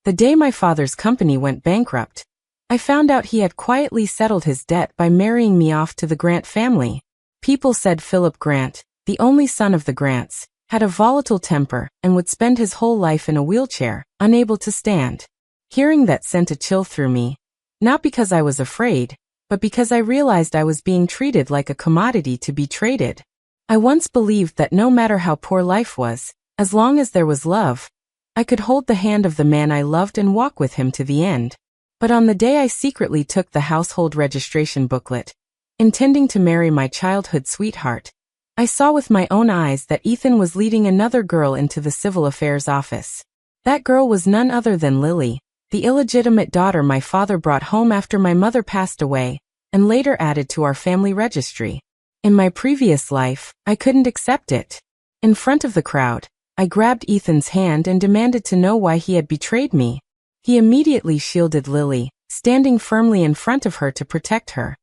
The day my father's company went bankrupt, I found out he had quietly settled his debt by marrying me off to the Grant family. People said Philip Grant, the only son of the Grants, had a volatile temper and would spend his whole life in a wheelchair, unable to stand. Hearing that sent a chill through me, not because I was afraid, but because I realized I was being treated like a commodity to be traded. I once believed that no matter how poor life was, as long as there was love, I could hold the hand of the man I loved and walk with him to the end. But on the day I secretly took the household registration booklet, intending to marry my childhood sweetheart, I saw with my own eyes that Ethan was leading another girl into the civil affairs office. That girl was none other than Lily, the illegitimate daughter my father brought home after my mother passed away, and later added to our family registry. In my previous life, I couldn't accept it. In front of the crowd, I grabbed Ethan's hand and demanded to know why he had betrayed me. He immediately shielded Lily, standing firmly in front of her to protect her.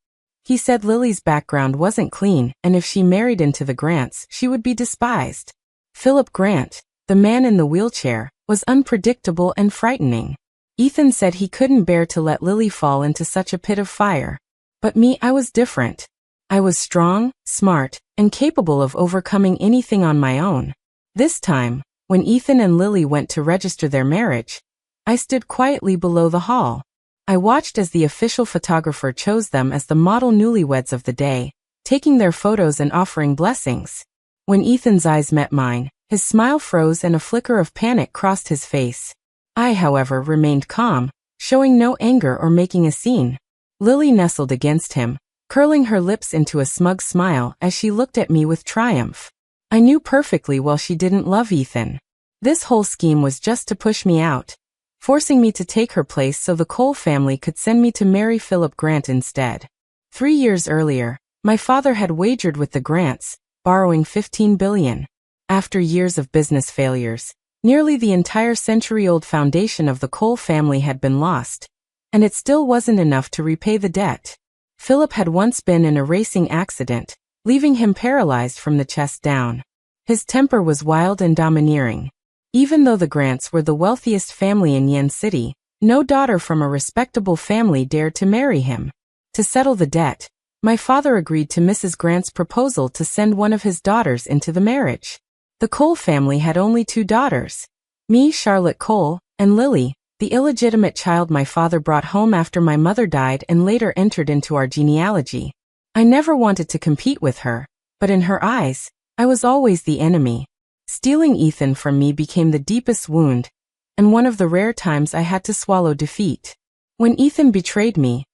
He said Lily's background wasn't clean, and if she married into the Grants, she would be despised. Philip Grant, the man in the wheelchair, was unpredictable and frightening. Ethan said he couldn't bear to let Lily fall into such a pit of fire. But me, I was different. I was strong, smart, and capable of overcoming anything on my own. This time, when Ethan and Lily went to register their marriage, I stood quietly below the hall. I watched as the official photographer chose them as the model newlyweds of the day, taking their photos and offering blessings. When Ethan's eyes met mine, his smile froze and a flicker of panic crossed his face. I, however, remained calm, showing no anger or making a scene. Lily nestled against him, curling her lips into a smug smile as she looked at me with triumph. I knew perfectly well she didn't love Ethan. This whole scheme was just to push me out, forcing me to take her place so the Cole family could send me to marry Philip Grant instead. 3 years earlier, my father had wagered with the Grants, borrowing $15 billion. After years of business failures, nearly the entire century-old foundation of the Cole family had been lost, and it still wasn't enough to repay the debt. Philip had once been in a racing accident, leaving him paralyzed from the chest down. His temper was wild and domineering. Even though the Grants were the wealthiest family in Yen City, no daughter from a respectable family dared to marry him. To settle the debt, my father agreed to Mrs. Grant's proposal to send one of his daughters into the marriage. The Cole family had only 2 daughters, me, Charlotte Cole, and Lily, the illegitimate child my father brought home after my mother died and later entered into our genealogy. I never wanted to compete with her, but in her eyes, I was always the enemy. Stealing Ethan from me became the deepest wound, and one of the rare times I had to swallow defeat. When Ethan betrayed me,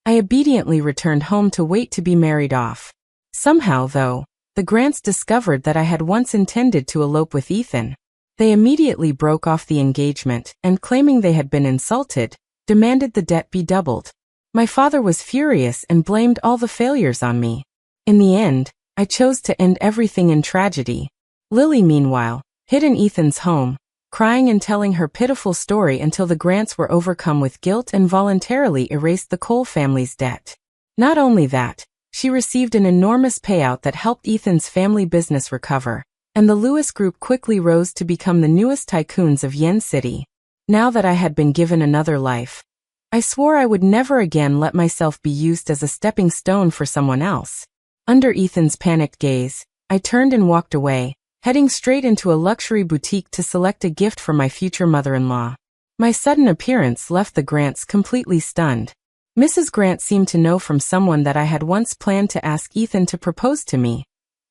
I obediently returned home to wait to be married off. Somehow, though, the Grants discovered that I had once intended to elope with Ethan. They immediately broke off the engagement and, claiming they had been insulted, demanded the debt be doubled. My father was furious and blamed all the failures on me. In the end, I chose to end everything in tragedy. Lily, meanwhile, hid in Ethan's home, crying and telling her pitiful story until the Grants were overcome with guilt and voluntarily erased the Cole family's debt. Not only that, she received an enormous payout that helped Ethan's family business recover, and the Lewis Group quickly rose to become the newest tycoons of Yen City. Now that I had been given another life, I swore I would never again let myself be used as a stepping stone for someone else. Under Ethan's panicked gaze, I turned and walked away, heading straight into a luxury boutique to select a gift for my future mother-in-law. My sudden appearance left the Grants completely stunned. Mrs. Grant seemed to know from someone that I had once planned to ask Ethan to propose to me,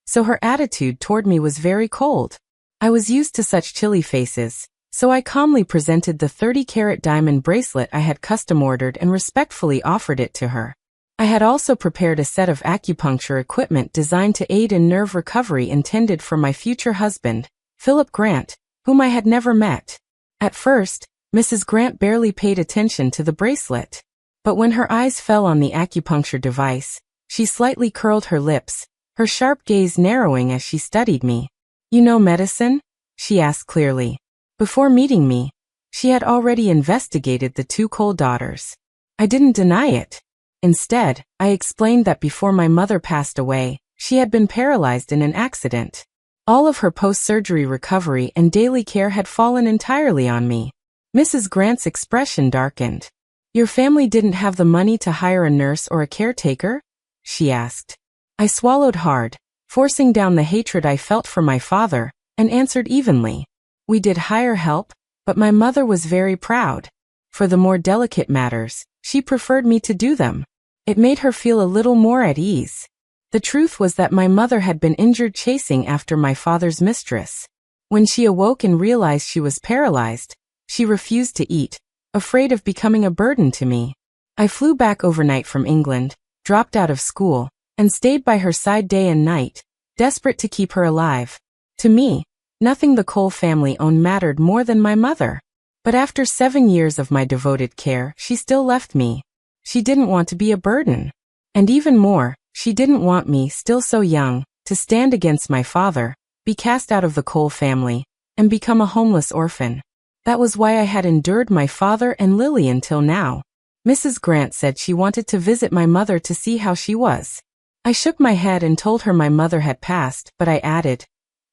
so her attitude toward me was very cold. I was used to such chilly faces, so I calmly presented the 30-carat diamond bracelet I had custom-ordered and respectfully offered it to her. I had also prepared a set of acupuncture equipment designed to aid in nerve recovery intended for my future husband, Philip Grant, whom I had never met. At first, Mrs. Grant barely paid attention to the bracelet. But when her eyes fell on the acupuncture device, she slightly curled her lips, her sharp gaze narrowing as she studied me. "You know medicine?" she asked clearly. Before meeting me, she had already investigated the 2 Cole daughters. I didn't deny it. Instead, I explained that before my mother passed away, she had been paralyzed in an accident. All of her post-surgery recovery and daily care had fallen entirely on me. Mrs. Grant's expression darkened. Your family didn't have the money to hire a nurse or a caretaker? She asked. I swallowed hard, forcing down the hatred I felt for my father, and answered evenly. We did hire help, but my mother was very proud. For the more delicate matters, she preferred me to do them. It made her feel a little more at ease. The truth was that my mother had been injured chasing after my father's mistress. When she awoke and realized she was paralyzed, she refused to eat, afraid of becoming a burden to me. I flew back overnight from England, dropped out of school, and stayed by her side day and night, desperate to keep her alive. To me, nothing the Cole family owned mattered more than my mother. But after 7 years of my devoted care, she still left me. She didn't want to be a burden. And even more, she didn't want me, still so young, to stand against my father, be cast out of the Cole family, and become a homeless orphan. That was why I had endured my father and Lily until now. Mrs. Grant said she wanted to visit my mother to see how she was. I shook my head and told her my mother had passed, but I added,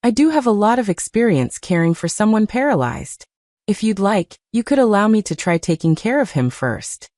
I do have a lot of experience caring for someone paralyzed. If you'd like, you could allow me to try taking care of him first.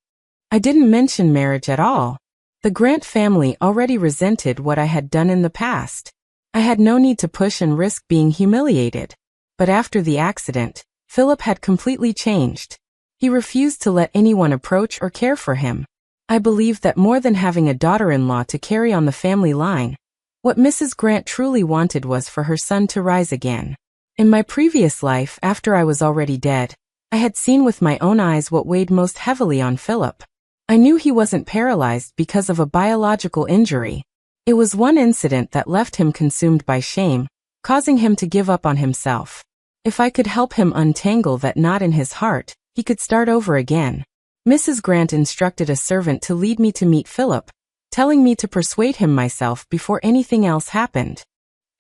I didn't mention marriage at all. The Grant family already resented what I had done in the past. I had no need to push and risk being humiliated. But after the accident, Philip had completely changed. He refused to let anyone approach or care for him. I believed that more than having a daughter-in-law to carry on the family line, what Mrs. Grant truly wanted was for her son to rise again. In my previous life, after I was already dead, I had seen with my own eyes what weighed most heavily on Philip. I knew he wasn't paralyzed because of a biological injury. It was one incident that left him consumed by shame, causing him to give up on himself. If I could help him untangle that knot in his heart, he could start over again. Mrs. Grant instructed a servant to lead me to meet Philip, telling me to persuade him myself before anything else happened.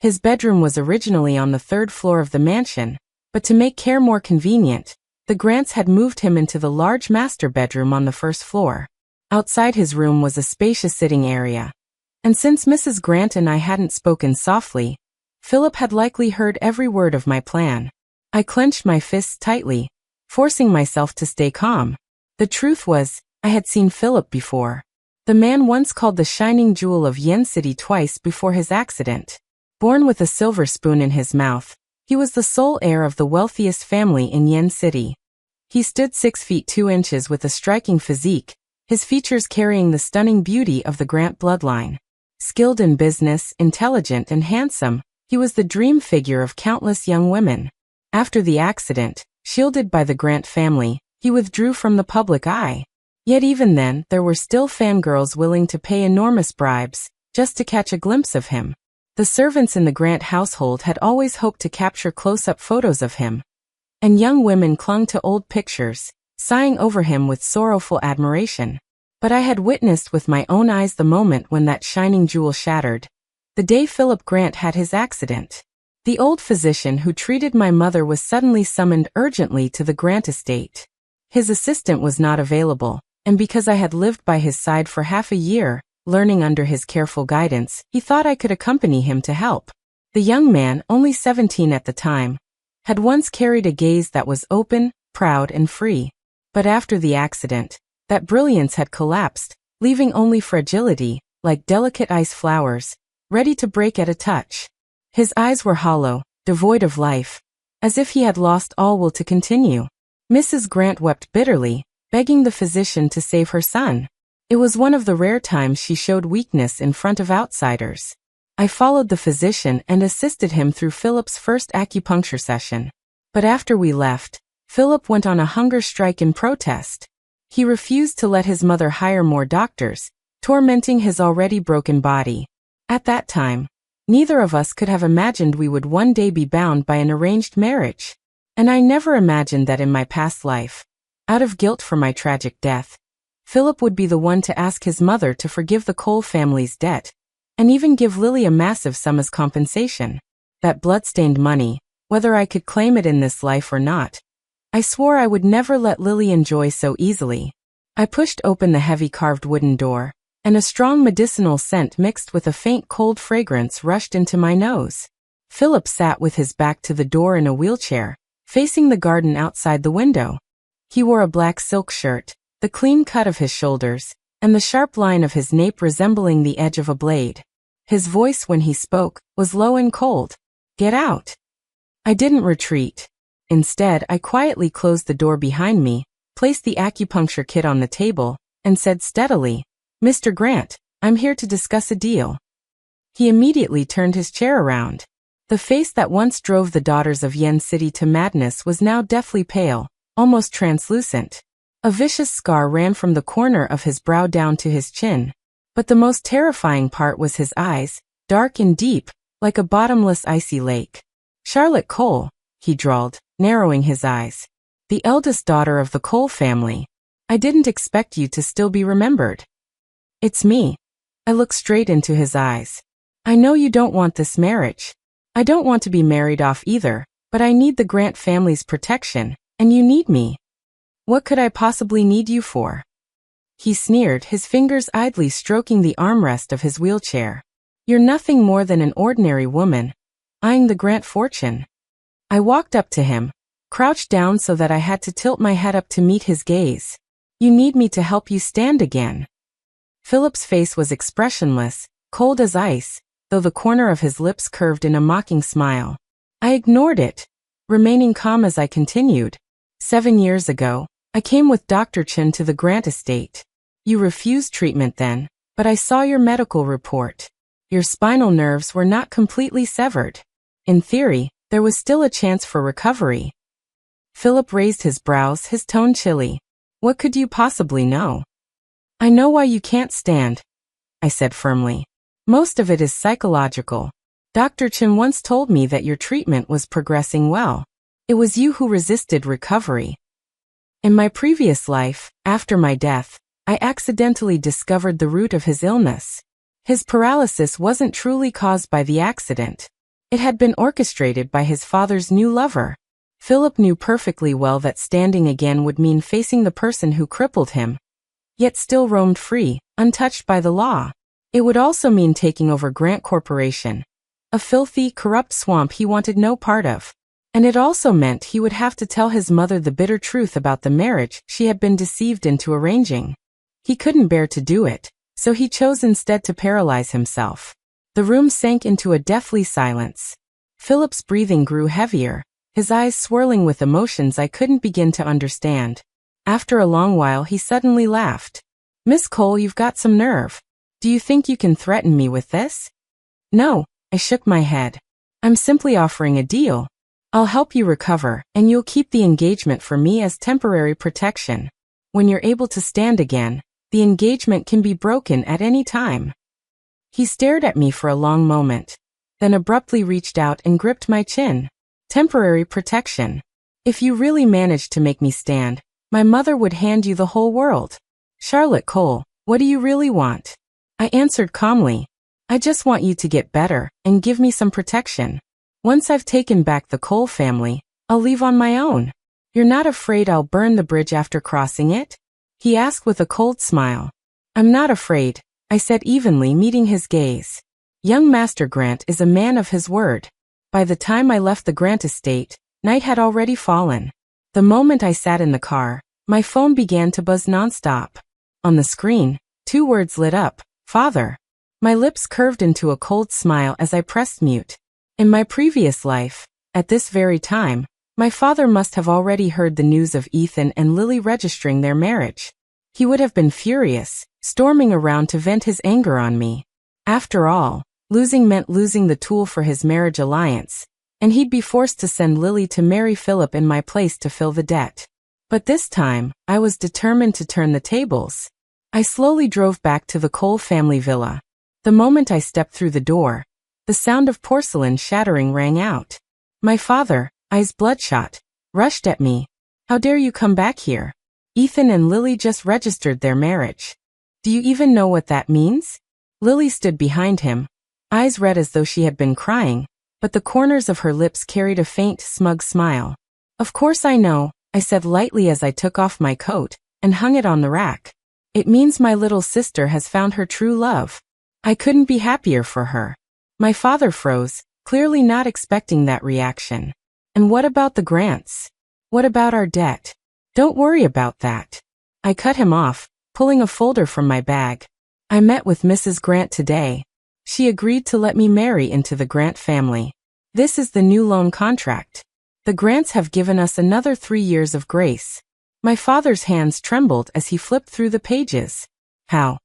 His bedroom was originally on the 3rd floor of the mansion, but to make care more convenient, the Grants had moved him into the large master bedroom on the 1st floor. Outside his room was a spacious sitting area. And since Mrs. Grant and I hadn't spoken softly, Philip had likely heard every word of my plan. I clenched my fists tightly, forcing myself to stay calm. The truth was, I had seen Philip before. The man once called the shining jewel of Yen City twice before his accident. Born with a silver spoon in his mouth, he was the sole heir of the wealthiest family in Yen City. He stood 6 feet 2 inches with a striking physique, his features carrying the stunning beauty of the Grant bloodline. Skilled in business, intelligent and handsome, he was the dream figure of countless young women. After the accident, shielded by the Grant family, he withdrew from the public eye. Yet even then, there were still fangirls willing to pay enormous bribes, just to catch a glimpse of him. The servants in the Grant household had always hoped to capture close-up photos of him. And young women clung to old pictures, sighing over him with sorrowful admiration. But I had witnessed with my own eyes the moment when that shining jewel shattered. The day Philip Grant had his accident. The old physician who treated my mother was suddenly summoned urgently to the Grant estate. His assistant was not available, and because I had lived by his side for half a year, learning under his careful guidance, he thought I could accompany him to help. The young man, only 17 at the time, had once carried a gaze that was open, proud and free. But after the accident, that brilliance had collapsed, leaving only fragility, like delicate ice flowers, ready to break at a touch. His eyes were hollow, devoid of life, as if he had lost all will to continue. Mrs. Grant wept bitterly, begging the physician to save her son. It was one of the rare times she showed weakness in front of outsiders. I followed the physician and assisted him through Philip's first acupuncture session. But after we left, Philip went on a hunger strike in protest. He refused to let his mother hire more doctors, tormenting his already broken body. At that time, neither of us could have imagined we would one day be bound by an arranged marriage. And I never imagined that in my past life, out of guilt for my tragic death, Philip would be the one to ask his mother to forgive the Cole family's debt, and even give Lily a massive sum as compensation. That blood-stained money, whether I could claim it in this life or not, I swore I would never let Lily enjoy so easily. I pushed open the heavy carved wooden door, and a strong medicinal scent mixed with a faint cold fragrance rushed into my nose. Philip sat with his back to the door in a wheelchair, facing the garden outside the window. He wore a black silk shirt, the clean cut of his shoulders, and the sharp line of his nape resembling the edge of a blade. His voice when he spoke was low and cold. "Get out." I didn't retreat. Instead, I quietly closed the door behind me, placed the acupuncture kit on the table, and said steadily, "Mr. Grant, I'm here to discuss a deal." He immediately turned his chair around. The face that once drove the daughters of Yen City to madness was now deathly pale, almost translucent. A vicious scar ran from the corner of his brow down to his chin. But the most terrifying part was his eyes, dark and deep, like a bottomless icy lake. "Charlotte Cole," he drawled, narrowing his eyes. "The eldest daughter of the Cole family. I didn't expect you to still be remembered." "It's me." I looked straight into his eyes. "I know you don't want this marriage. I don't want to be married off either, but I need the Grant family's protection, and you need me. What could I possibly need you for?" He sneered, his fingers idly stroking the armrest of his wheelchair. "You're nothing more than an ordinary woman, eyeing the Grant fortune." I walked up to him, crouched down so that I had to tilt my head up to meet his gaze. "You need me to help you stand again." Philip's face was expressionless, cold as ice, though the corner of his lips curved in a mocking smile. I ignored it, remaining calm as I continued. "7 years ago, I came with Dr. Chen to the Grant estate. You refused treatment then, but I saw your medical report. Your spinal nerves were not completely severed. In theory, there was still a chance for recovery." Philip raised his brows, his tone chilly. "What could you possibly know?" "I know why you can't stand," I said firmly. "Most of it is psychological. Dr. Chen once told me that your treatment was progressing well. It was you who resisted recovery. In my previous life, after my death, I accidentally discovered the root of his illness. His paralysis wasn't truly caused by the accident. It had been orchestrated by his father's new lover. Philip knew perfectly well that standing again would mean facing the person who crippled him, yet still roamed free, untouched by the law. It would also mean taking over Grant Corporation, a filthy, corrupt swamp he wanted no part of. And it also meant he would have to tell his mother the bitter truth about the marriage she had been deceived into arranging. He couldn't bear to do it, so he chose instead to paralyze himself. The room sank into a deathly silence. Philip's breathing grew heavier, his eyes swirling with emotions I couldn't begin to understand. After a long while he suddenly laughed. "Miss Cole, you've got some nerve. Do you think you can threaten me with this?" "No," I shook my head. "I'm simply offering a deal. I'll help you recover, and you'll keep the engagement for me as temporary protection. When you're able to stand again, the engagement can be broken at any time." He stared at me for a long moment, then abruptly reached out and gripped my chin. "Temporary protection. If you really managed to make me stand, my mother would hand you the whole world. Charlotte Cole, what do you really want?" I answered calmly. "I just want you to get better and give me some protection. Once I've taken back the Cole family, I'll leave on my own. You're not afraid I'll burn the bridge after crossing it?" He asked with a cold smile. "I'm not afraid," I said evenly, meeting his gaze. Young Master Grant is a man of his word. By the time I left the Grant estate, night had already fallen. The moment I sat in the car, my phone began to buzz nonstop. On the screen, 2 words lit up: "Father." My lips curved into a cold smile as I pressed mute. In my previous life, at this very time, my father must have already heard the news of Ethan and Lily registering their marriage. He would have been furious, storming around to vent his anger on me. After all, losing meant losing the tool for his marriage alliance, and he'd be forced to send Lily to marry Philip in my place to fill the debt. But this time, I was determined to turn the tables. I slowly drove back to the Cole family villa. The moment I stepped through the door, the sound of porcelain shattering rang out. My father, eyes bloodshot, rushed at me. "How dare you come back here? Ethan and Lily just registered their marriage. Do you even know what that means?" Lily stood behind him, eyes red as though she had been crying, but the corners of her lips carried a faint, smug smile. "Of course I know," I said lightly as I took off my coat and hung it on the rack. "It means my little sister has found her true love. I couldn't be happier for her." My father froze, clearly not expecting that reaction. "And what about the Grants? What about our debt?" Don't worry about that. I cut him off, pulling a folder from my bag. I met with Mrs. Grant today. She agreed to let me marry into the Grant family. This is the new loan contract. The Grants have given us another 3 years of grace. My father's hands trembled as he flipped through the pages. How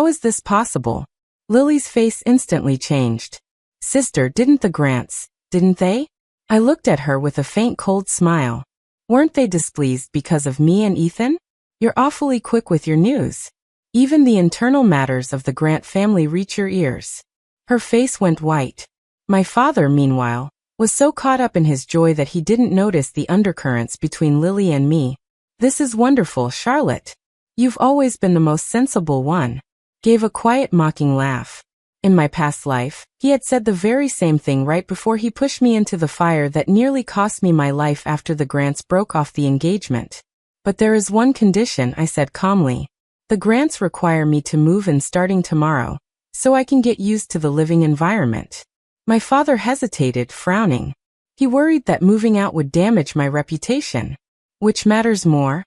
is this possible? Lily's face instantly changed. Sister, didn't they? I looked at her with a faint cold smile. Weren't they displeased because of me and Ethan? You're awfully quick with your news. Even the internal matters of the Grant family reach your ears. Her face went white. My father, meanwhile, was so caught up in his joy that he didn't notice the undercurrents between Lily and me. This is wonderful, Charlotte. You've always been the most sensible one. Gave a quiet mocking laugh. In my past life, he had said the very same thing right before he pushed me into the fire that nearly cost me my life after the Grants broke off the engagement. But there is one condition, I said calmly. The Grants require me to move in starting tomorrow, so I can get used to the living environment. My father hesitated, frowning. He worried that moving out would damage my reputation. Which matters more?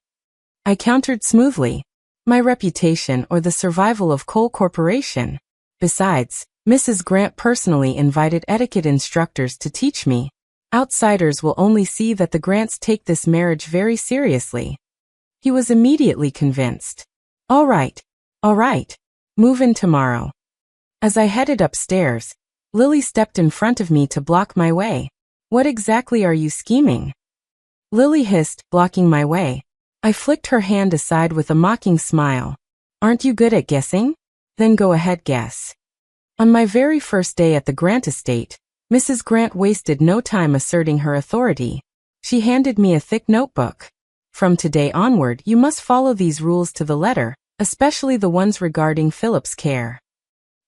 I countered smoothly. My reputation or the survival of Cole Corporation. Besides, Mrs. Grant personally invited etiquette instructors to teach me. Outsiders will only see that the Grants take this marriage very seriously. He was immediately convinced. All right. Move in tomorrow. As I headed upstairs, Lily stepped in front of me to block my way. What exactly are you scheming? Lily hissed, blocking my way. I flicked her hand aside with a mocking smile. Aren't you good at guessing? Then go ahead, guess. On my very first day at the Grant estate, Mrs. Grant wasted no time asserting her authority. She handed me a thick notebook. From today onward, you must follow these rules to the letter, especially the ones regarding Philip's care.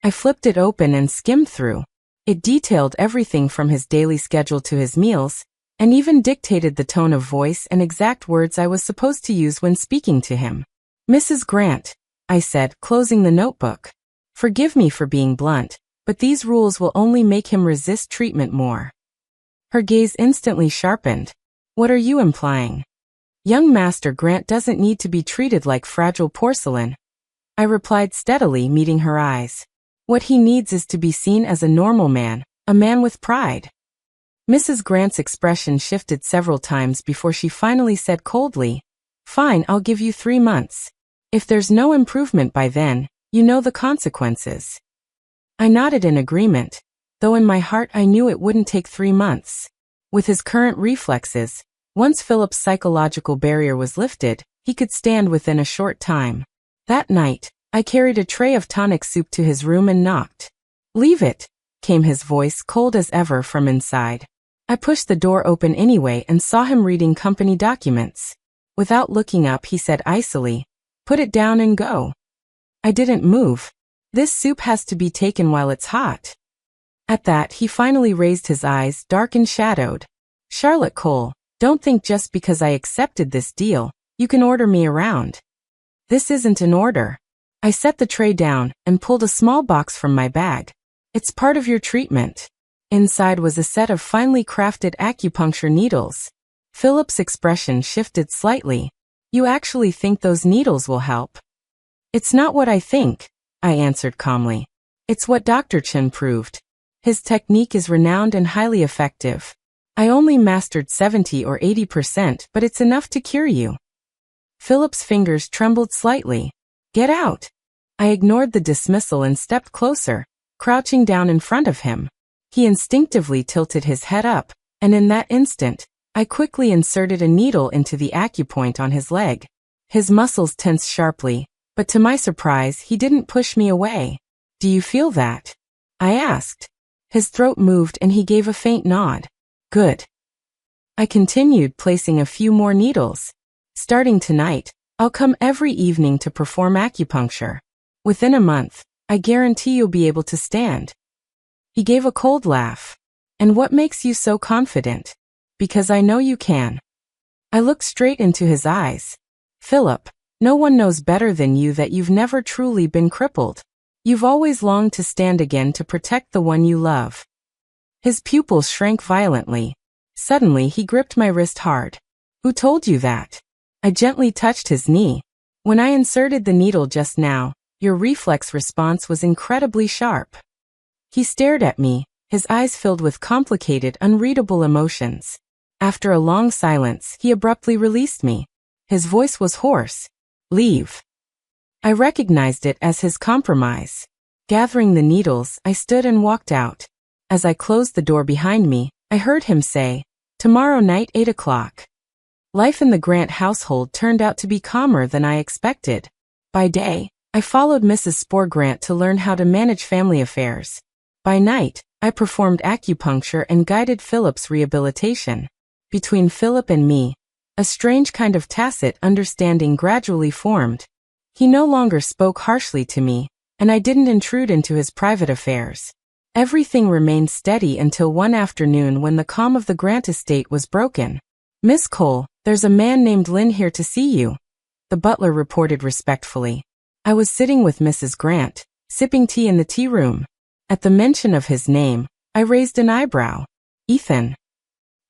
I flipped it open and skimmed through. It detailed everything from his daily schedule to his meals, and even dictated the tone of voice and exact words I was supposed to use when speaking to him. Mrs. Grant, I said, closing the notebook. Forgive me for being blunt, but these rules will only make him resist treatment more. Her gaze instantly sharpened. What are you implying? Young Master Grant doesn't need to be treated like fragile porcelain. I replied steadily, meeting her eyes. What he needs is to be seen as a normal man, a man with pride. Mrs. Grant's expression shifted several times before she finally said coldly, Fine, I'll give you 3 months. If there's no improvement by then, you know the consequences. I nodded in agreement, though in my heart I knew it wouldn't take 3 months. With his current reflexes, once Philip's psychological barrier was lifted, he could stand within a short time. That night, I carried a tray of tonic soup to his room and knocked. Leave it, came his voice cold as ever from inside. I pushed the door open anyway and saw him reading company documents. Without looking up, he said icily, Put it down and go. I didn't move. This soup has to be taken while it's hot. At that, he finally raised his eyes, dark and shadowed. Charlotte Cole, don't think just because I accepted this deal, you can order me around. This isn't an order. I set the tray down and pulled a small box from my bag. It's part of your treatment. Inside was a set of finely crafted acupuncture needles. Philip's expression shifted slightly. You actually think those needles will help? It's not what I think, I answered calmly. It's what Dr. Chen proved. His technique is renowned and highly effective. I only mastered 70 or 80%, but it's enough to cure you. Philip's fingers trembled slightly. Get out. I ignored the dismissal and stepped closer, crouching down in front of him. He instinctively tilted his head up, and in that instant, I quickly inserted a needle into the acupoint on his leg. His muscles tensed sharply, but to my surprise, he didn't push me away. Do you feel that? I asked. His throat moved and he gave a faint nod. Good. I continued, placing a few more needles. Starting tonight, I'll come every evening to perform acupuncture. Within a month, I guarantee you'll be able to stand. He gave a cold laugh. And what makes you so confident? Because I know you can. I looked straight into his eyes. Philip, no one knows better than you that you've never truly been crippled. You've always longed to stand again to protect the one you love. His pupils shrank violently. Suddenly he gripped my wrist hard. Who told you that? I gently touched his knee. When I inserted the needle just now, your reflex response was incredibly sharp. He stared at me, his eyes filled with complicated, unreadable emotions. After a long silence, he abruptly released me. His voice was hoarse. Leave. I recognized it as his compromise. Gathering the needles, I stood and walked out. As I closed the door behind me, I heard him say, "Tomorrow night 8 o'clock." Life in the Grant household turned out to be calmer than I expected. By day, I followed Mrs. Spore Grant to learn how to manage family affairs. By night, I performed acupuncture and guided Philip's rehabilitation. Between Philip and me, a strange kind of tacit understanding gradually formed. He no longer spoke harshly to me, and I didn't intrude into his private affairs. Everything remained steady until one afternoon when the calm of the Grant estate was broken. "Miss Cole, there's a man named Lynn here to see you," the butler reported respectfully. I was sitting with Mrs. Grant, sipping tea in the tea room. At the mention of his name, I raised an eyebrow. "Ethan."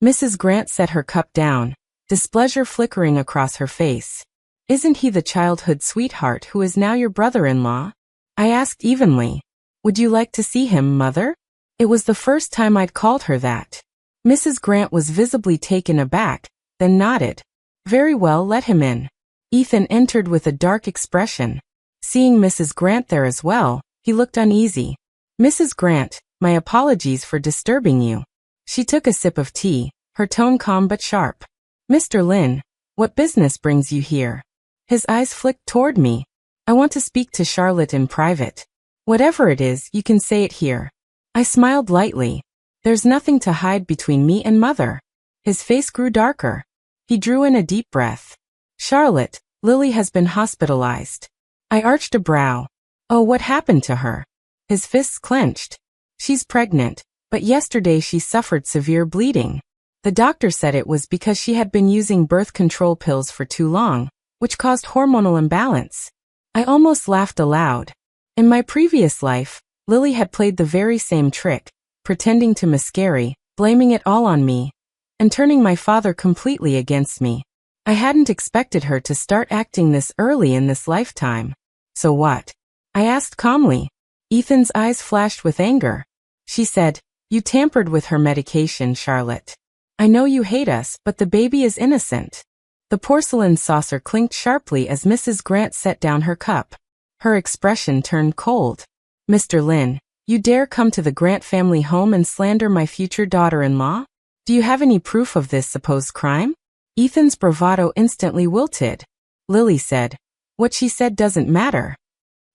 Mrs. Grant set her cup down, displeasure flickering across her face. "Isn't he the childhood sweetheart who is now your brother-in-law?" I asked evenly. "Would you like to see him, Mother?" It was the first time I'd called her that. Mrs. Grant was visibly taken aback, then nodded. "Very well, let him in." Ethan entered with a dark expression. Seeing Mrs. Grant there as well, he looked uneasy. "Mrs. Grant, my apologies for disturbing you." She took a sip of tea, her tone calm but sharp. "Mr. Lynn, what business brings you here?" His eyes flicked toward me. "I want to speak to Charlotte in private." "Whatever it is, you can say it here." I smiled lightly. "There's nothing to hide between me and Mother." His face grew darker. He drew in a deep breath. "Charlotte, Lily has been hospitalized." I arched a brow. "Oh, what happened to her?" His fists clenched. "She's pregnant, but yesterday she suffered severe bleeding. The doctor said it was because she had been using birth control pills for too long, which caused hormonal imbalance." I almost laughed aloud. In my previous life, Lily had played the very same trick, pretending to miscarry, blaming it all on me, and turning my father completely against me. I hadn't expected her to start acting this early in this lifetime. "So what?" I asked calmly. Ethan's eyes flashed with anger. She said, "You tampered with her medication, Charlotte. I know you hate us, but the baby is innocent." The porcelain saucer clinked sharply as Mrs. Grant set down her cup. Her expression turned cold. "Mr. Lynn, you dare come to the Grant family home and slander my future daughter-in-law? Do you have any proof of this supposed crime?" Ethan's bravado instantly wilted. Lily said, "What she said doesn't matter."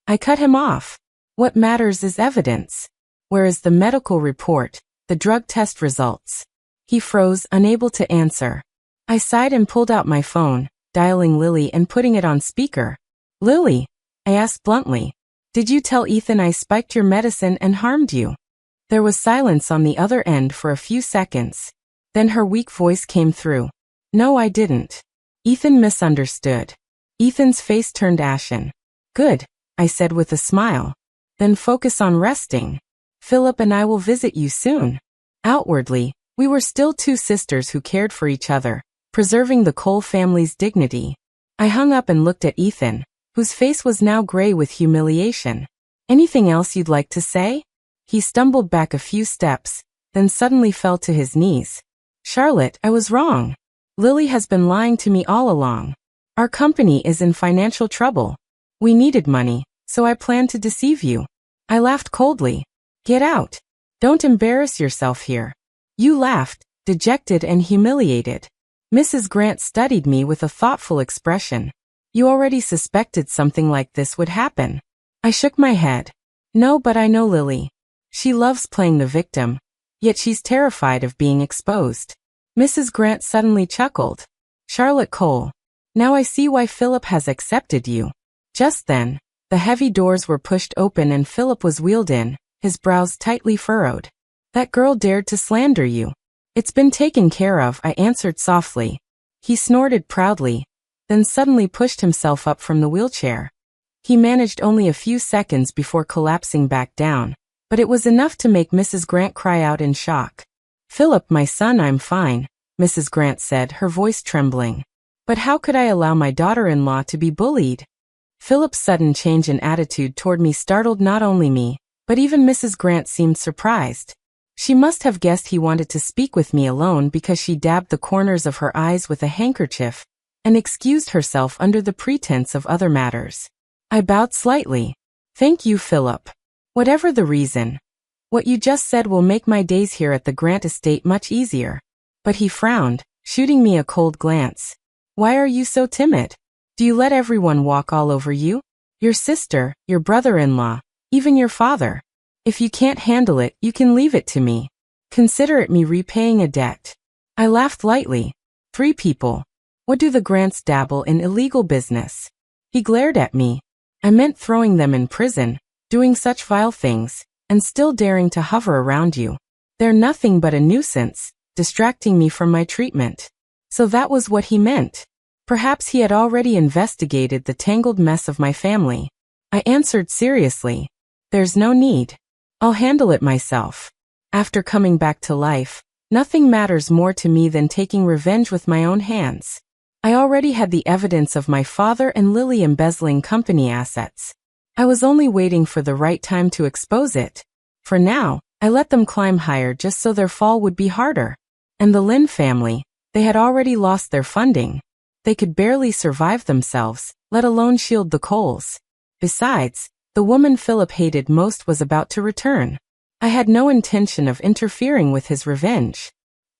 I cut him off. "What matters is evidence. Where is the medical report, the drug test results?" He froze, unable to answer. I sighed and pulled out my phone, dialing Lily and putting it on speaker. "Lily," I asked bluntly, "did you tell Ethan I spiked your medicine and harmed you?" There was silence on the other end for a few seconds. Then her weak voice came through. "No, I didn't." Ethan misunderstood. Ethan's face turned ashen. "Good," I said with a smile. "Then focus on resting. Philip and I will visit you soon." Outwardly, we were still two sisters who cared for each other, preserving the Cole family's dignity. I hung up and looked at Ethan, whose face was now gray with humiliation. "Anything else you'd like to say?" He stumbled back a few steps, then suddenly fell to his knees. "Charlotte, I was wrong. Lily has been lying to me all along. Our company is in financial trouble. We needed money, so I planned to deceive you." I laughed coldly. "Get out. Don't embarrass yourself here." You laughed, dejected and humiliated. Mrs. Grant studied me with a thoughtful expression. "You already suspected something like this would happen." I shook my head. "No, but I know Lily. She loves playing the victim, yet she's terrified of being exposed." Mrs. Grant suddenly chuckled. "Charlotte Cole, now I see why Philip has accepted you." Just then, the heavy doors were pushed open and Philip was wheeled in, his brows tightly furrowed. "That girl dared to slander you." "It's been taken care of," I answered softly. He snorted proudly, then suddenly pushed himself up from the wheelchair. He managed only a few seconds before collapsing back down, but it was enough to make Mrs. Grant cry out in shock. "Philip, my son, I'm fine," Mrs. Grant said, her voice trembling. But how could I allow my daughter-in-law to be bullied? Philip's sudden change in attitude toward me startled not only me, but even Mrs. Grant seemed surprised. She must have guessed he wanted to speak with me alone because she dabbed the corners of her eyes with a handkerchief and excused herself under the pretense of other matters. I bowed slightly. Thank you, Philip. Whatever the reason, what you just said will make my days here at the Grant estate much easier. But he frowned, shooting me a cold glance. Why are you so timid? Do you let everyone walk all over you? Your sister, your brother-in-law, even your father. If you can't handle it, you can leave it to me. Consider it me repaying a debt. I laughed lightly. 3 people. What do the Grants dabble in illegal business? He glared at me. I meant throwing them in prison, doing such vile things, and still daring to hover around you. They're nothing but a nuisance, distracting me from my treatment. So that was what he meant. Perhaps he had already investigated the tangled mess of my family. I answered seriously. There's no need. I'll handle it myself. After coming back to life, nothing matters more to me than taking revenge with my own hands. I already had the evidence of my father and Lily embezzling company assets. I was only waiting for the right time to expose it. For now, I let them climb higher just so their fall would be harder. And the Lynn family, they had already lost their funding. They could barely survive themselves, let alone shield the Coles. Besides, the woman Philip hated most was about to return. I had no intention of interfering with his revenge.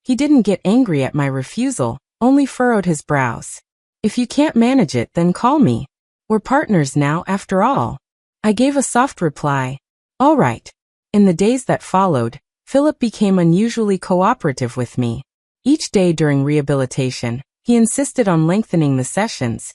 He didn't get angry at my refusal, only furrowed his brows. If you can't manage it, then call me. We're partners now, after all. I gave a soft reply. All right. In the days that followed, Philip became unusually cooperative with me. Each day during rehabilitation, he insisted on lengthening the sessions,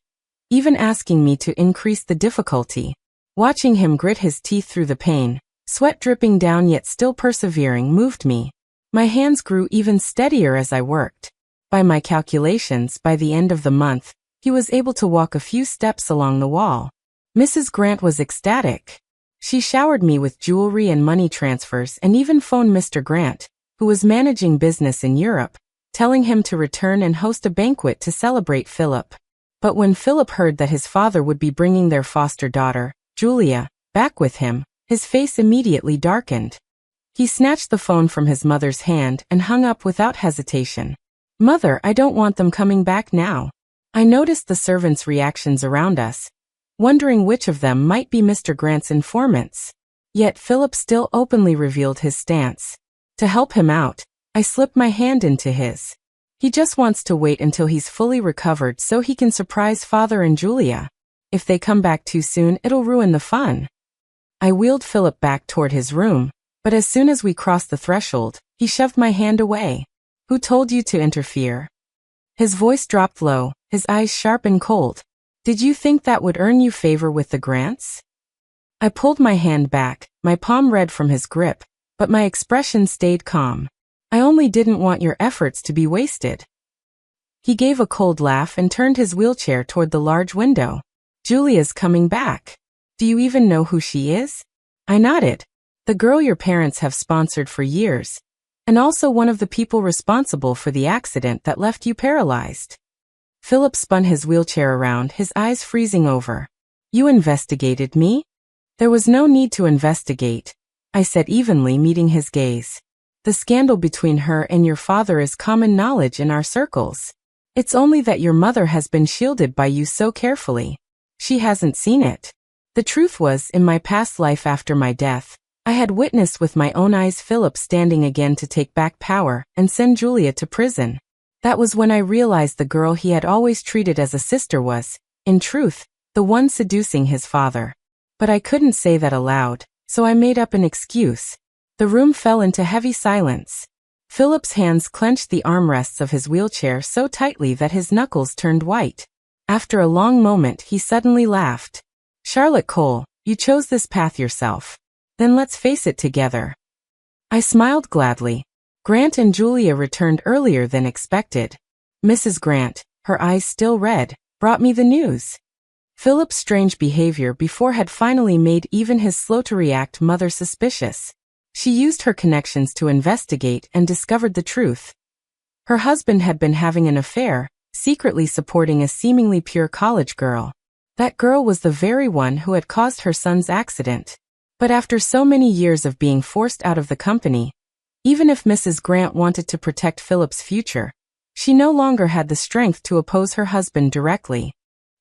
even asking me to increase the difficulty. Watching him grit his teeth through the pain, sweat dripping down yet still persevering, moved me. My hands grew even steadier as I worked. By my calculations, by the end of the month, he was able to walk a few steps along the wall. Mrs. Grant was ecstatic. She showered me with jewelry and money transfers and even phoned Mr. Grant, who was managing business in Europe, telling him to return and host a banquet to celebrate Philip. But when Philip heard that his father would be bringing their foster daughter, Julia, back with him, his face immediately darkened. He snatched the phone from his mother's hand and hung up without hesitation. Mother, I don't want them coming back now. I noticed the servants' reactions around us, wondering which of them might be Mr. Grant's informants. Yet Philip still openly revealed his stance. To help him out, I slipped my hand into his. He just wants to wait until he's fully recovered so he can surprise father and Julia. If they come back too soon, it'll ruin the fun. I wheeled Philip back toward his room, but as soon as we crossed the threshold, he shoved my hand away. Who told you to interfere? His voice dropped low, his eyes sharp and cold. Did you think that would earn you favor with the Grants? I pulled my hand back, my palm red from his grip, but my expression stayed calm. I only didn't want your efforts to be wasted. He gave a cold laugh and turned his wheelchair toward the large window. Julia's coming back. Do you even know who she is? I nodded. The girl your parents have sponsored for years, and also one of the people responsible for the accident that left you paralyzed. Philip spun his wheelchair around, his eyes freezing over. You investigated me? There was no need to investigate, I said evenly, meeting his gaze. The scandal between her and your father is common knowledge in our circles. It's only that your mother has been shielded by you so carefully. She hasn't seen it. The truth was, in my past life after my death, I had witnessed with my own eyes Philip standing again to take back power and send Julia to prison. That was when I realized the girl he had always treated as a sister was, in truth, the one seducing his father. But I couldn't say that aloud, so I made up an excuse. The room fell into heavy silence. Philip's hands clenched the armrests of his wheelchair so tightly that his knuckles turned white. After a long moment, he suddenly laughed. Charlotte Cole, you chose this path yourself. Then let's face it together. I smiled gladly. Grant and Julia returned earlier than expected. Mrs. Grant, her eyes still red, brought me the news. Philip's strange behavior before had finally made even his slow-to-react mother suspicious. She used her connections to investigate and discovered the truth. Her husband had been having an affair, secretly supporting a seemingly pure college girl. That girl was the very one who had caused her son's accident. But after so many years of being forced out of the company, even if Mrs. Grant wanted to protect Philip's future, she no longer had the strength to oppose her husband directly.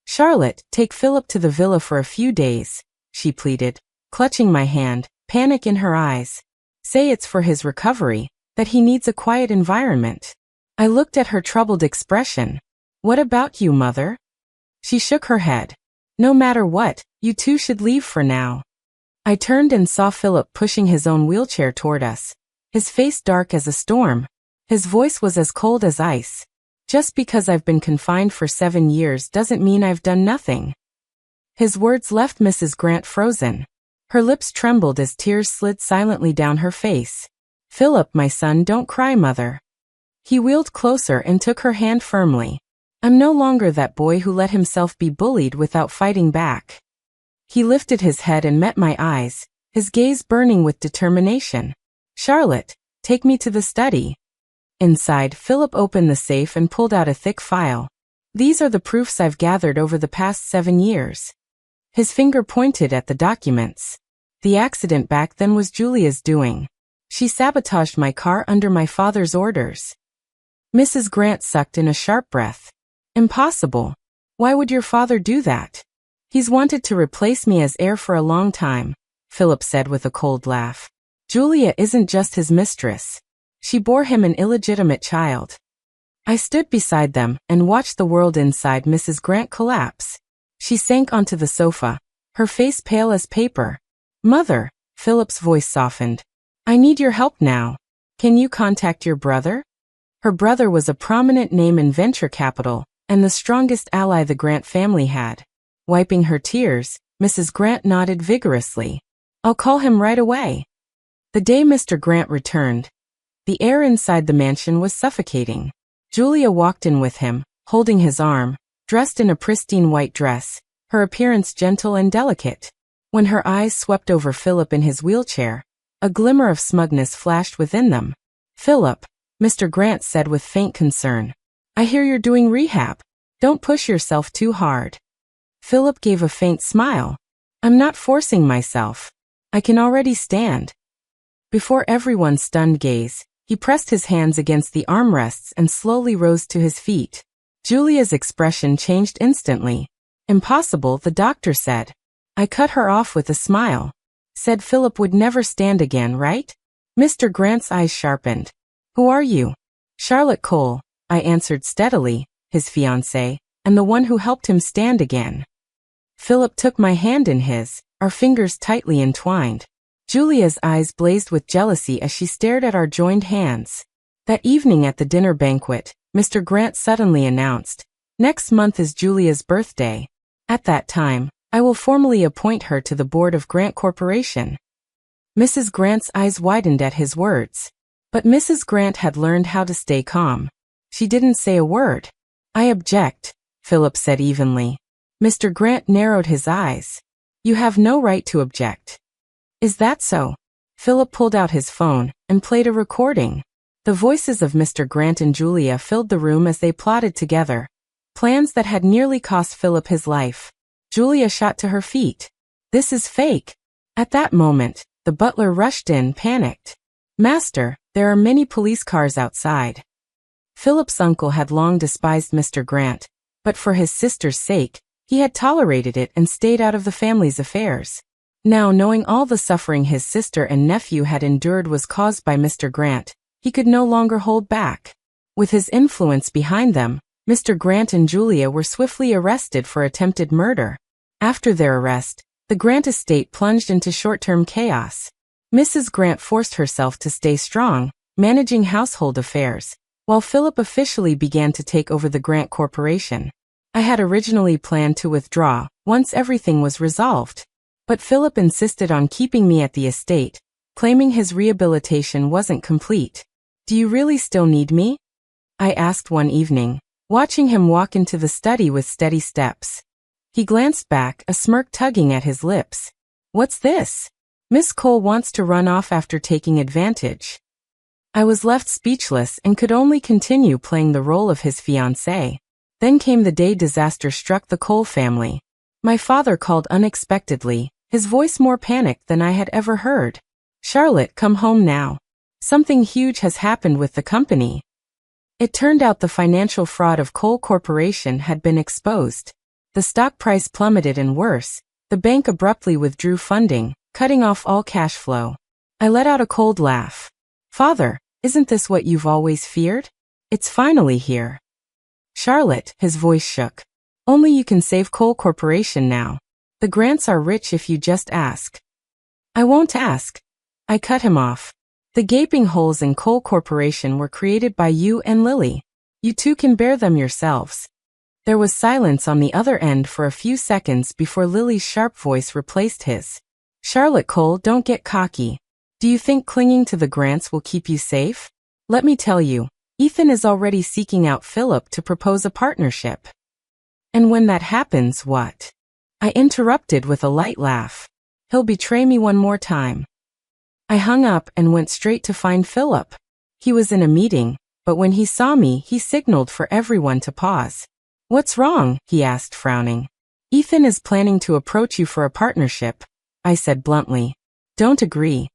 "Charlotte, take Philip to the villa for a few days," she pleaded, clutching my hand, panic in her eyes. "Say it's for his recovery, that he needs a quiet environment." I looked at her troubled expression. "What about you, Mother?" She shook her head. "No matter what, you two should leave for now." I turned and saw Philip pushing his own wheelchair toward us, his face dark as a storm. His voice was as cold as ice. "Just because I've been confined for 7 years doesn't mean I've done nothing." His words left Mrs. Grant frozen. Her lips trembled as tears slid silently down her face. "Philip, my son, don't cry, Mother." He wheeled closer and took her hand firmly. "I'm no longer that boy who let himself be bullied without fighting back." He lifted his head and met my eyes, his gaze burning with determination. "Charlotte, take me to the study." Inside, Philip opened the safe and pulled out a thick file. "These are the proofs I've gathered over the past 7 years. His finger pointed at the documents. "The accident back then was Julia's doing. She sabotaged my car under my father's orders." Mrs. Grant sucked in a sharp breath. "Impossible. Why would your father do that?" "He's wanted to replace me as heir for a long time," Philip said with a cold laugh. "Julia isn't just his mistress. She bore him an illegitimate child." I stood beside them and watched the world inside Mrs. Grant collapse. She sank onto the sofa, her face pale as paper. "Mother," Philip's voice softened. "I need your help now. Can you contact your brother?" Her brother was a prominent name in venture capital, and the strongest ally the Grant family had. Wiping her tears, Mrs. Grant nodded vigorously. "I'll call him right away." The day Mr. Grant returned, the air inside the mansion was suffocating. Julia walked in with him, holding his arm, dressed in a pristine white dress, her appearance gentle and delicate. When her eyes swept over Philip in his wheelchair, a glimmer of smugness flashed within them. "Philip," Mr. Grant said with faint concern, "I hear you're doing rehab. Don't push yourself too hard." Philip gave a faint smile. "I'm not forcing myself. I can already stand." Before everyone's stunned gaze, he pressed his hands against the armrests and slowly rose to his feet. Julia's expression changed instantly. "Impossible," the doctor said. I cut her off with a smile. "Said Philip would never stand again, right?" Mr. Grant's eyes sharpened. "Who are you?" "Charlotte Cole," I answered steadily, "his fiancée, and the one who helped him stand again." Philip took my hand in his, our fingers tightly entwined. Julia's eyes blazed with jealousy as she stared at our joined hands. That evening at the dinner banquet, Mr. Grant suddenly announced, "Next month is Julia's birthday. At that time, I will formally appoint her to the board of Grant Corporation." Mrs. Grant's eyes widened at his words. But Mrs. Grant had learned how to stay calm. She didn't say a word. "I object," Philip said evenly. Mr. Grant narrowed his eyes. "You have no right to object." "Is that so?" Philip pulled out his phone and played a recording. The voices of Mr. Grant and Julia filled the room as they plotted together. Plans that had nearly cost Philip his life. Julia shot to her feet. "This is fake." At that moment, the butler rushed in, panicked. "Master, there are many police cars outside." Philip's uncle had long despised Mr. Grant, but for his sister's sake, he had tolerated it and stayed out of the family's affairs. Now, knowing all the suffering his sister and nephew had endured was caused by Mr. Grant, he could no longer hold back. With his influence behind them, Mr. Grant and Julia were swiftly arrested for attempted murder. After their arrest, the Grant estate plunged into short-term chaos. Mrs. Grant forced herself to stay strong, managing household affairs, while Philip officially began to take over the Grant Corporation. I had originally planned to withdraw once everything was resolved. But Philip insisted on keeping me at the estate, claiming his rehabilitation wasn't complete. "Do you really still need me?" I asked one evening, watching him walk into the study with steady steps. He glanced back, a smirk tugging at his lips. "What's this? Miss Cole wants to run off after taking advantage." I was left speechless and could only continue playing the role of his fiancée. Then came the day disaster struck the Cole family. My father called unexpectedly, his voice more panicked than I had ever heard. "Charlotte, come home now. Something huge has happened with the company." It turned out the financial fraud of Cole Corporation had been exposed. The stock price plummeted and worse, the bank abruptly withdrew funding, cutting off all cash flow. I let out a cold laugh. "Father, isn't this what you've always feared? It's finally here." "Charlotte," his voice shook. "Only you can save Cole Corporation now. The Grants are rich if you just ask." "I won't ask." I cut him off. "The gaping holes in Cole Corporation were created by you and Lily. You two can bear them yourselves." There was silence on the other end for a few seconds before Lily's sharp voice replaced his. "Charlotte Cole, don't get cocky. Do you think clinging to the Grants will keep you safe? Let me tell you, Ethan is already seeking out Philip to propose a partnership. And when that happens, what?" I interrupted with a light laugh. "He'll betray me one more time." I hung up and went straight to find Philip. He was in a meeting, but when he saw me, he signaled for everyone to pause. "What's wrong?" he asked, frowning. "Ethan is planning to approach you for a partnership," I said bluntly. "Don't agree."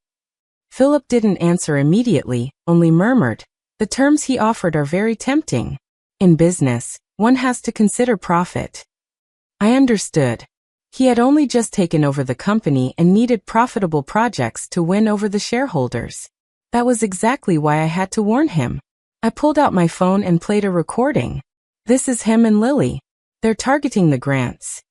Philip didn't answer immediately, only murmured, "The terms he offered are very tempting. In business, one has to consider profit." I understood. He had only just taken over the company and needed profitable projects to win over the shareholders. That was exactly why I had to warn him. I pulled out my phone and played a recording. This is him and Lily. They're targeting the Grants.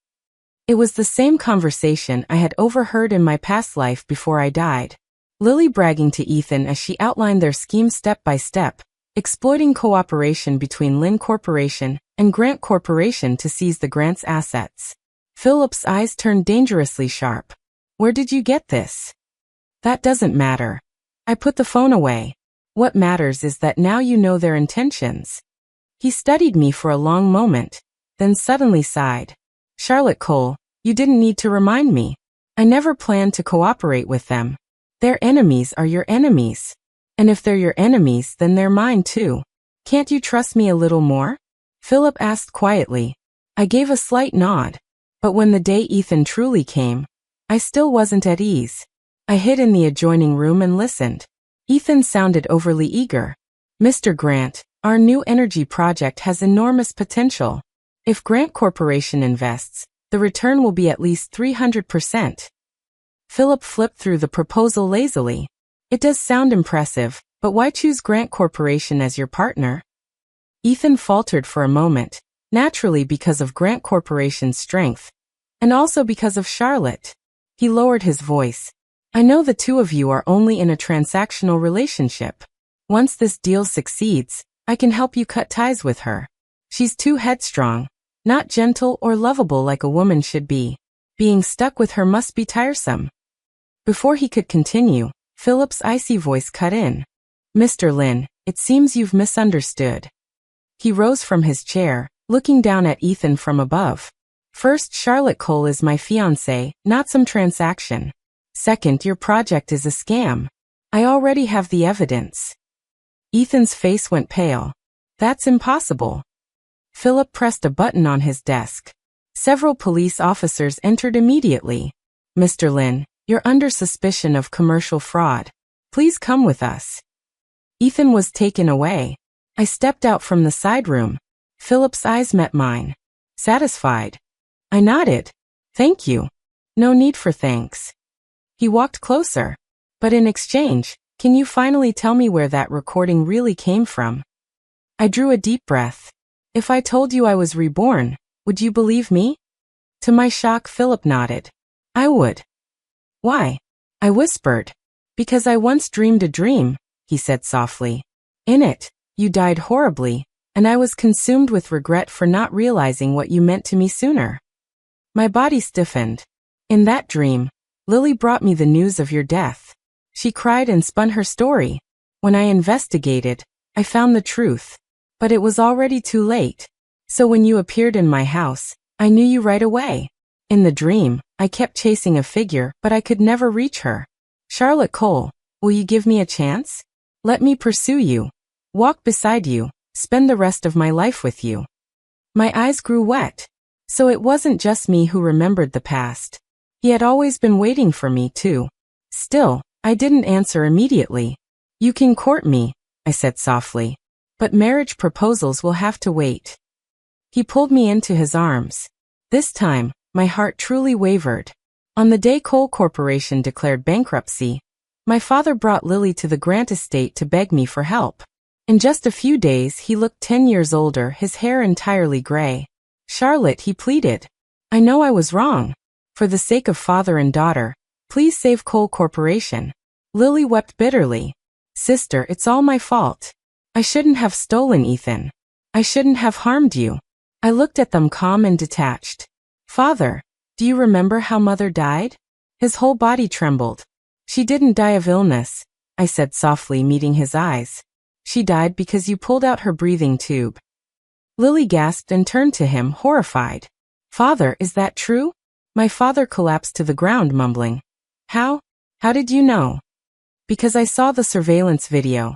It was the same conversation I had overheard in my past life before I died. Lily bragging to Ethan as she outlined their scheme step by step, exploiting cooperation between Lynn Corporation and Grant Corporation to seize the Grants' assets. Philip's eyes turned dangerously sharp. "Where did you get this?" "That doesn't matter." I put the phone away. "What matters is that now you know their intentions." He studied me for a long moment, then suddenly sighed. "Charlotte Cole, you didn't need to remind me. I never planned to cooperate with them. Their enemies are your enemies. And if they're your enemies, then they're mine too. Can't you trust me a little more?" Philip asked quietly. I gave a slight nod. But when the day Ethan truly came, I still wasn't at ease. I hid in the adjoining room and listened. Ethan sounded overly eager. "Mr. Grant, our new energy project has enormous potential. If Grant Corporation invests, the return will be at least 300%. Philip flipped through the proposal lazily. "It does sound impressive, but why choose Grant Corporation as your partner?" Ethan faltered for a moment, naturally because of Grant Corporation's strength, and also because of Charlotte. He lowered his voice. "I know the two of you are only in a transactional relationship. Once this deal succeeds, I can help you cut ties with her. She's too headstrong, not gentle or lovable like a woman should be. Being stuck with her must be tiresome." Before he could continue, Philip's icy voice cut in. "Mr. Lynn, it seems you've misunderstood." He rose from his chair, looking down at Ethan from above. "First, Charlotte Cole is my fiancée, not some transaction. Second, your project is a scam. I already have the evidence." Ethan's face went pale. "That's impossible." Philip pressed a button on his desk. Several police officers entered immediately. "Mr. Lynn, you're under suspicion of commercial fraud. Please come with us." Ethan was taken away. I stepped out from the side room. Philip's eyes met mine. Satisfied? I nodded. "Thank you." "No need for thanks." He walked closer. "But in exchange, can you finally tell me where that recording really came from?" I drew a deep breath. "If I told you I was reborn, would you believe me?" To my shock, Philip nodded. "I would." "Why?" I whispered. "Because I once dreamed a dream," he said softly. "In it, you died horribly, and I was consumed with regret for not realizing what you meant to me sooner." My body stiffened. "In that dream, Lily brought me the news of your death. She cried and spun her story. When I investigated, I found the truth. But it was already too late. So when you appeared in my house, I knew you right away. In the dream, I kept chasing a figure, but I could never reach her. Charlotte Cole, will you give me a chance? Let me pursue you, walk beside you, spend the rest of my life with you." My eyes grew wet. So it wasn't just me who remembered the past. He had always been waiting for me, too. Still, I didn't answer immediately. You can court me, I said softly. But marriage proposals will have to wait. He pulled me into his arms. This time, my heart truly wavered. On the day Coal Corporation declared bankruptcy, my father brought Lily to the Grant estate to beg me for help. In just a few days, he looked 10 years older, his hair entirely gray. Charlotte, he pleaded. I know I was wrong. For the sake of father and daughter, please save Coal Corporation. Lily wept bitterly. Sister, it's all my fault. I shouldn't have stolen Ethan. I shouldn't have harmed you. I looked at them calm and detached. Father, do you remember how Mother died? His whole body trembled. She didn't die of illness, I said softly, meeting his eyes. She died because you pulled out her breathing tube. Lily gasped and turned to him, horrified. Father, is that true? My father collapsed to the ground, mumbling. How? How did you know? Because I saw the surveillance video.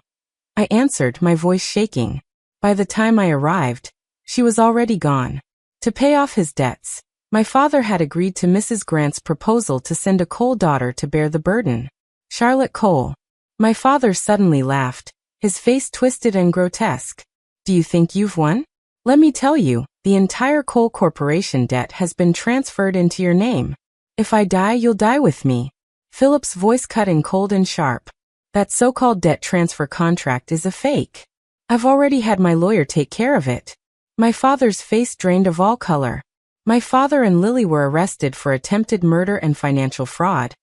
I answered, my voice shaking. By the time I arrived, she was already gone. To pay off his debts, my father had agreed to Mrs. Grant's proposal to send a Cole daughter to bear the burden. Charlotte Cole. My father suddenly laughed, his face twisted and grotesque. Do you think you've won? Let me tell you, the entire Coal Corporation debt has been transferred into your name. If I die, you'll die with me. Philip's voice cut in cold and sharp. That so-called debt transfer contract is a fake. I've already had my lawyer take care of it. My father's face drained of all color. My father and Lily were arrested for attempted murder and financial fraud,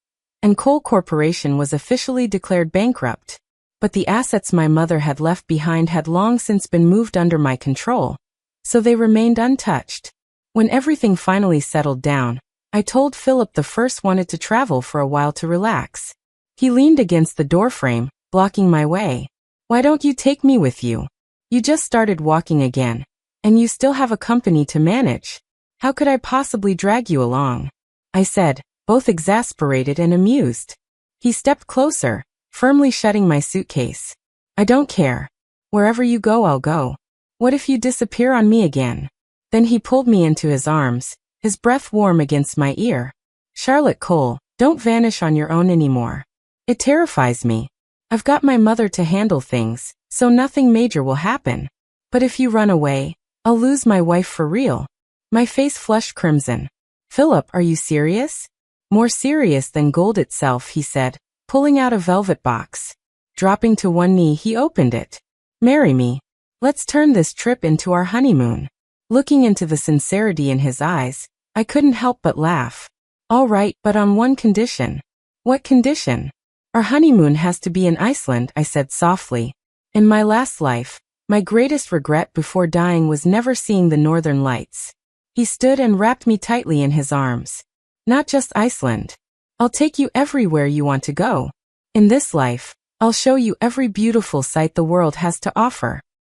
and Coal Corporation was officially declared bankrupt. But the assets my mother had left behind had long since been moved under my control, so they remained untouched. When everything finally settled down, I told Philip the first wanted to travel for a while to relax. He leaned against the doorframe, blocking my way. Why don't you take me with you? You just started walking again, and you still have a company to manage. How could I possibly drag you along? I said, both exasperated and amused. He stepped closer, firmly shutting my suitcase. I don't care. Wherever you go, I'll go. What if you disappear on me again? Then he pulled me into his arms, his breath warm against my ear. Charlotte Cole, don't vanish on your own anymore. It terrifies me. I've got my mother to handle things, so nothing major will happen. But if you run away, I'll lose my wife for real. My face flushed crimson. Philip, are you serious? More serious than gold itself, he said, pulling out a velvet box. Dropping to one knee, he opened it. Marry me. Let's turn this trip into our honeymoon. Looking into the sincerity in his eyes, I couldn't help but laugh. All right, but on one condition. What condition? Our honeymoon has to be in Iceland, I said softly. In my last life, my greatest regret before dying was never seeing the northern lights. He stood and wrapped me tightly in his arms. Not just Iceland. I'll take you everywhere you want to go. In this life, I'll show you every beautiful sight the world has to offer.